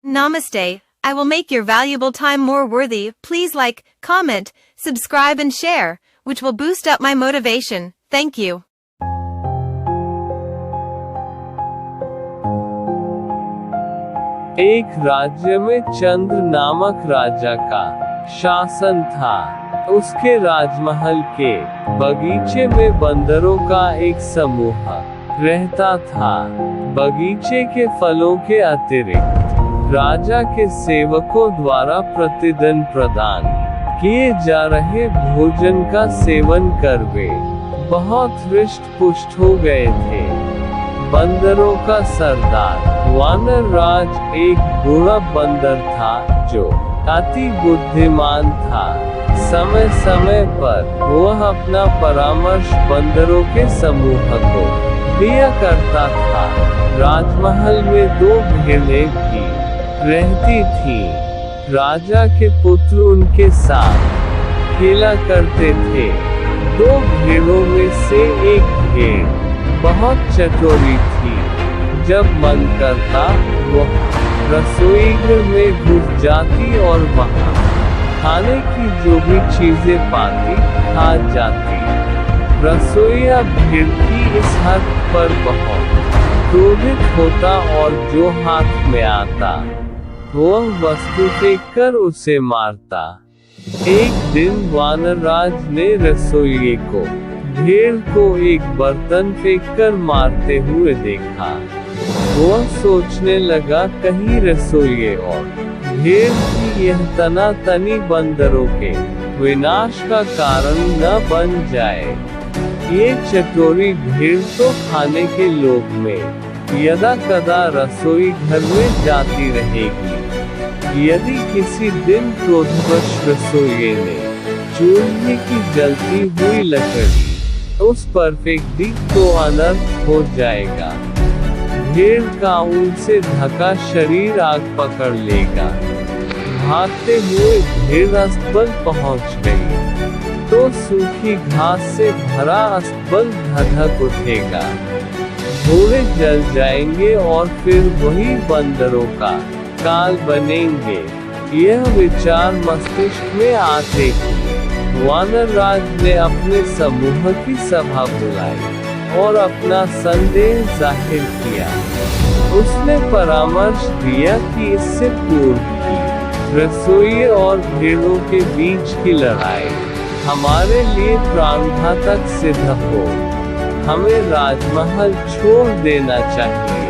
Namaste. I will make your valuable time more worthy. Please like, comment, subscribe and share, which will boost up my motivation. Thank you. एक राज्य में चंद्र नामक राजा का शासन था। उसके राजमहल के बगीचे में बंदरों का एक समूह रहता था। बगीचे के फलों के अतिरिक्त राजा के सेवकों द्वारा प्रतिदिन प्रदान किए जा रहे भोजन का सेवन कर वे बहुत हृष्ट पुष्ट हो गए थे। बंदरों का सरदार वानर राज एक बूढ़ा बंदर था जो अति बुद्धिमान था। समय समय पर वह अपना परामर्श बंदरों के समूह को दिया करता था। राजमहल में दो भेड़ें भी रहती थी। राजा के पुत्र उनके साथ खेला करते थे। दो भेड़ों में से एक भेड़ बहुत चतुरी थी। जब मन करता वह रसोई घर में घुस जाती और वहां खाने की जो भी चीजें पाती खा जाती। रसोइया भेड़ की इस हद पर बहुत क्रोधित होता और जो हाथ में आता वह वस्तु फेंककर उसे मारता। एक दिन वानरराज ने रसोइये को भेड़ को एक बर्तन फेंककर मारते हुए देखा। वह सोचने लगा कहीं रसोइये और भेड़ की यह तनातनी बंदरों के विनाश का कारण न बन जाए। ये चटोरी भेड़ तो खाने के लोभ में यदा कदा रसोई घर में जाती रहेगी। यदि किसी दिन क्रोधवश रसोइये ने चूल्हे की जलती हुई लकड़ी उस पर फेंक दी तो अनर्थ हो जाएगा। भेड़ का ऊन से ढका शरीर आग पकड़ लेगा। भागते हुए भेड़ अस्तबल पहुंच गई तो सूखी घास से भरा अस्तबल धधक उठेगा। घोड़े जल जाएंगे और फिर वही बंदरों का काल बनेंगे। यह विचार मस्तिष्क में आते ही वानरराज ने अपने समूह की सभा बुलाई और अपना संदेह जाहिर किया। उसने परामर्ष दिया कि इससे पूर्व की रसोई और भेड़ों के बीच की लड़ाई हमारे लिए प्राणघातक सिद्ध हो, हमें राजमहल छोड़ देना चाहिए,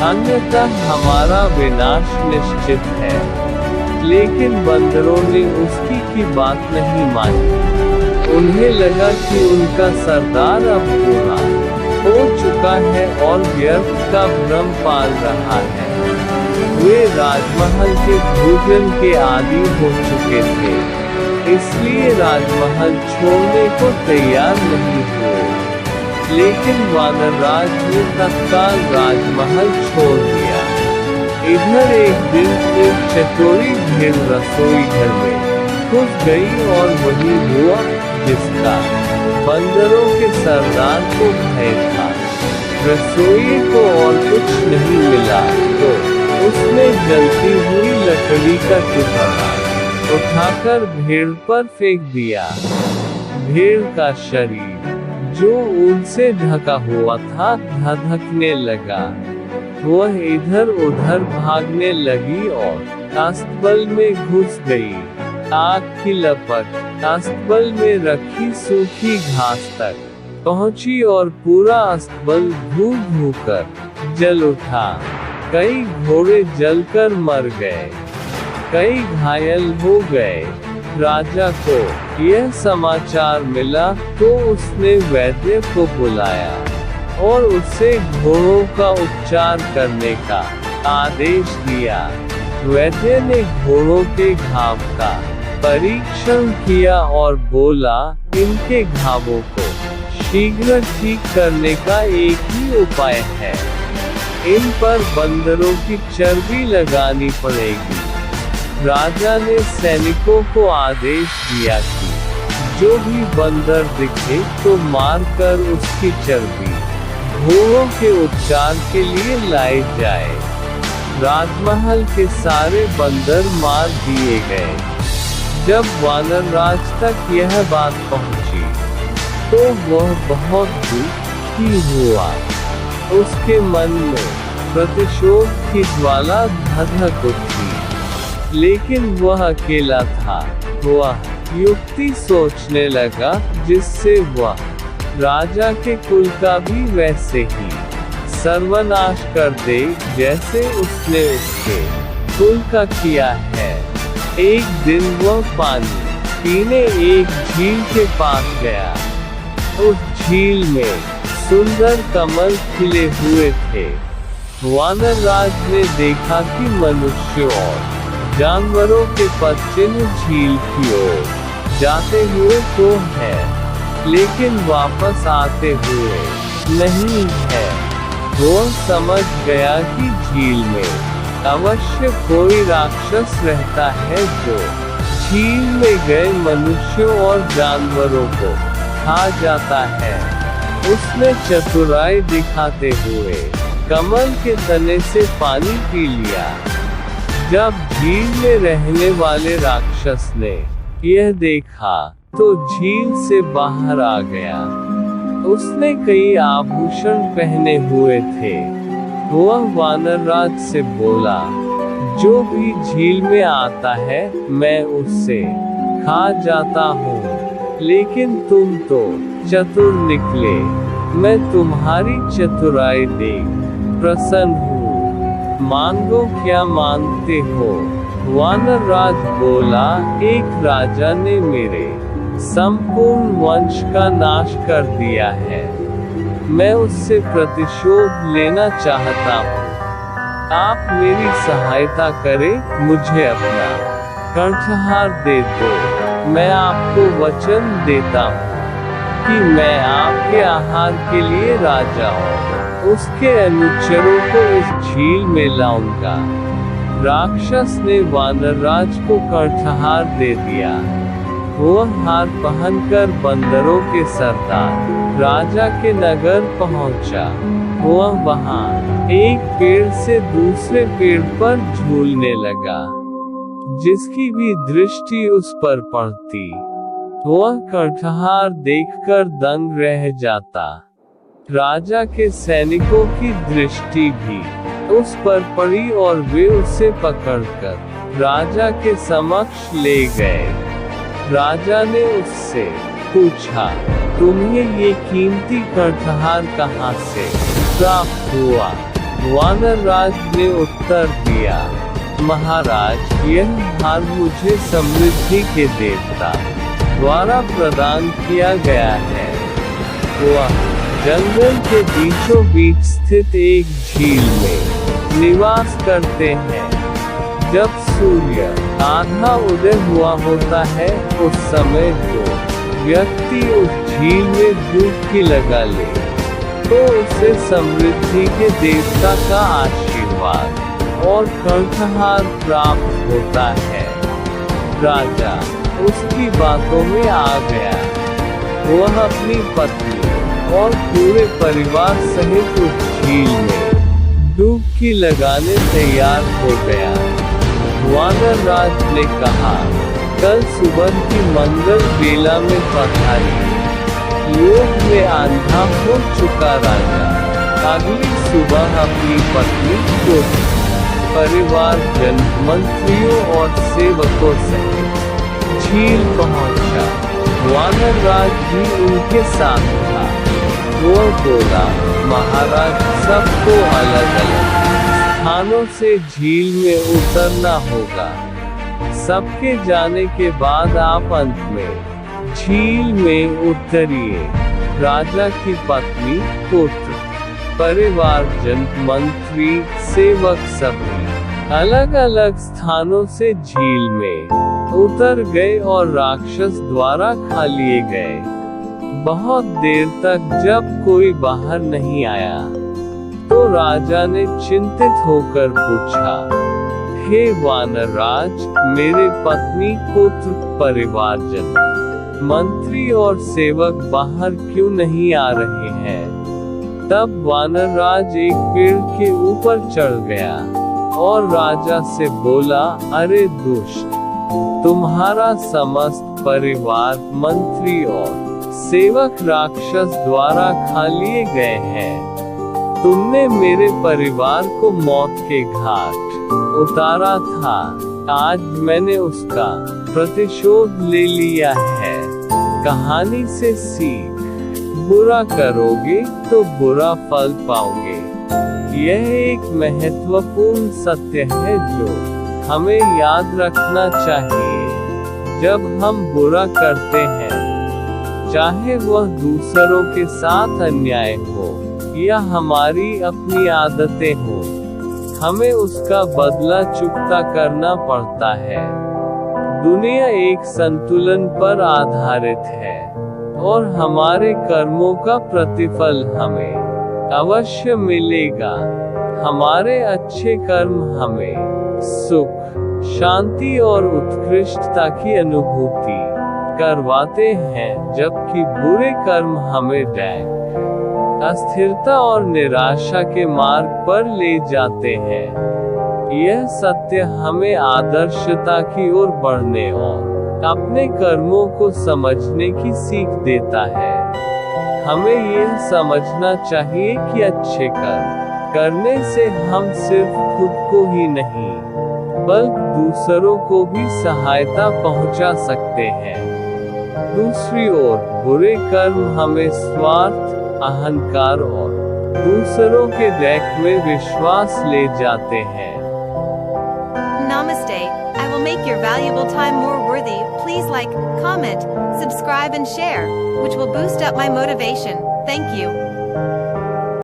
अन्यथा हमारा विनाश निश्चित है। लेकिन बंदरों ने उसकी की बात नहीं मानी। उन्हें लगा कि उनका सरदार अब बूढ़ा हो चुका है और व्यर्थ का भ्रम पाल रहा है। वे राजमहल के भोजन के आदी हो चुके थे, इसलिए राजमहल छोड़ने को तैयार नहीं हुए। लेकिन वानरराज ने तत्काल राजमहल छोड़ दिया। इधर एक दिन एक चटोरी भेड़ रसोई घर में घुस गई और वही हुआ जिसका बंदरों के सरदार को भय था। रसोई को और कुछ नहीं मिला तो उसने जलती हुई लकड़ी का टुकड़ा उठाकर भेड़ पर फेंक दिया। भेड़ का शरीर जो ऊन से ढका हुआ था धधकने लगा। वह इधर उधर भागने लगी और अस्तबल में घुस गई। आग की लपट अस्तबल में रखी सूखी घास तक पहुंची और पूरा अस्तबल धू धू कर जल उठा। कई घोड़े जलकर मर गए, कई घायल हो गए। राजा को यह समाचार मिला तो उसने वैद्य को बुलाया और उसे घोड़ों का उपचार करने का आदेश दिया। वैद्य ने घोड़ों के घाव का परीक्षण किया और बोला, इनके घावों को शीघ्र ठीक करने का एक ही उपाय है, इन पर बंदरों की चर्बी लगानी पड़ेगी। राजा ने सैनिकों को आदेश दिया कि जो भी बंदर दिखे तो मारकर उसकी चर्बी घोड़ों के उपचार के लिए लाई जाए। राजमहल के सारे बंदर मार दिए गए। जब वानरराज तक यह बात पहुंची, तो वह बहुत दुखी हुआ। उसके मन में प्रतिशोध की ज्वाला धधक उठी। लेकिन वह अकेला था। वह युक्ति सोचने लगा, जिससे वह राजा के कुल का भी वैसे ही सर्वनाश कर दे, जैसे उसने उसके कुल का किया है। एक दिन वह पानी पीने एक झील के पास गया। उस झील में सुंदर कमल खिले हुए थे। वानरराज ने देखा कि मनुष्य और जानवरों के पदचिन्ह झील की ओर जाते हुए तो है, लेकिन वापस आते हुए नहीं है। वह समझ गया कि झील में अवश्य कोई राक्षस रहता है, जो झील में गए मनुष्यों और जानवरों को खा जाता है। उसने चतुराई दिखाते हुए कमल के तने से पानी पी लिया। जब झील में रहने वाले राक्षस ने यह देखा, तो झील से बाहर आ गया। उसने कई आभूषण पहने हुए थे। वह वानरराज से बोला, जो भी झील में आता है, मैं उससे खा जाता हूँ। लेकिन तुम तो चतुर निकले। मैं तुम्हारी चतुराई देख प्रसन्न हूँ। मांगो क्या मांगते हो? वानरराज बोला, एक राजा ने मेरे संपूर्ण वंश का नाश कर दिया है। मैं उससे प्रतिशोध लेना चाहता हूँ। आप मेरी सहायता करें, मुझे अपना कर्णहार दे दो। मैं आपको वचन देता हूँ कि मैं आपके आहार के लिए राजा और उसके अनुचरों को इस झील में लाऊंगा। राक्षस ने वानरराज को कर्णहार दे दिया। वह हार पहनकर बंदरों के सरदार राजा के नगर पहुंचा। वह वहां एक पेड़ से दूसरे पेड़ पर झूलने लगा। जिसकी भी दृष्टि उस पर पड़ती, वह कर्णहार देखकर दंग रह जाता। राजा के सैनिकों की दृष्टि भी उस पर पड़ी और वे उसे पकड़कर राजा के समक्ष ले गए। राजा ने उससे पूछा, तुम्हें ये कीमती कर्णहार कहाँ से प्राप्त हुआ? वानरराज ने उत्तर दिया, महाराज, यह हार मुझे समृद्धि के देवता द्वारा प्रदान किया गया है। वह जंगल के बीचों बीच स्थित एक झील में निवास करते हैं। जब सूर्य आधा उदय हुआ होता है, उस समय जो व्यक्ति उस झील में डुबकी लगा ले, तो उसे समृद्धि के देवता का आशीर्वाद और कर्णहार प्राप्त होता है। राजा उसकी बातों में आ गया। वह अपनी पत्नी और पूरे परिवार सहित उस झील में डुबकी लगाने तैयार हो गया। वानरराज ने कहा, कल सुबह की मंगल बेला में पधारी। योग में अंधा हो चुका राजा अगली सुबह अपनी पत्नी को परिवार जन, मंत्रियों और सेवकों सहित झील पहुंचा। वानरराज भी उनके साथ था। वो बोला, महाराज, सबको अलग अलग स्थानों से झील में उतरना होगा। सबके जाने के बाद आप अंत में झील में उतरिए। राजा की पत्नी, पुत्र, परिवार जन, मंत्री, सेवक सभी अलग अलग स्थानों से झील में उतर गए और राक्षस द्वारा खा लिए गए। बहुत देर तक जब कोई बाहर नहीं आया, तो राजा ने चिंतित होकर पूछा, हे वानरराज, मेरे पत्नी, पुत्र, परिवारजन, मंत्री और सेवक बाहर क्यों नहीं आ रहे हैं? तब वानरराज एक पेड़ के ऊपर चढ़ गया और राजा से बोला, अरे दुष्ट, तुम्हारा समस्त परिवार, मंत्री और सेवक राक्षस द्वारा खा लिए गए हैं। तुमने मेरे परिवार को मौत के घाट उतारा था, आज मैंने उसका प्रतिशोध ले लिया है। कहानी से सीख, बुरा करोगे तो बुरा फल पाओगे। यह एक महत्वपूर्ण सत्य है जो हमें याद रखना चाहिए। जब हम बुरा करते हैं, चाहे वह दूसरों के साथ अन्याय हो या हमारी अपनी आदतें हो, हमें उसका बदला चुकता करना पड़ता है। दुनिया एक संतुलन पर आधारित है और हमारे कर्मों का प्रतिफल हमें अवश्य मिलेगा। हमारे अच्छे कर्म हमें सुख, शांति और उत्कृष्टता की अनुभूति करवाते हैं, जबकि बुरे कर्म हमें डैक, अस्थिरता और निराशा के मार्ग पर ले जाते हैं। यह सत्य हमें आदर्शता की ओर बढ़ने और अपने कर्मों को समझने की सीख देता है। हमें यह समझना चाहिए कि अच्छे कर्म करने से हम सिर्फ खुद को ही नहीं, बल्कि दूसरों को भी सहायता पहुंचा सकते हैं। दूसरी ओर बुरे कर्म हमें स्वार्थ, अहंकार और दूसरों के दैख में विश्वास ले जाते हैं। Namaste. I will make your valuable time more worthy. Please like, comment, subscribe and share, which will boost up my motivation. Thank you.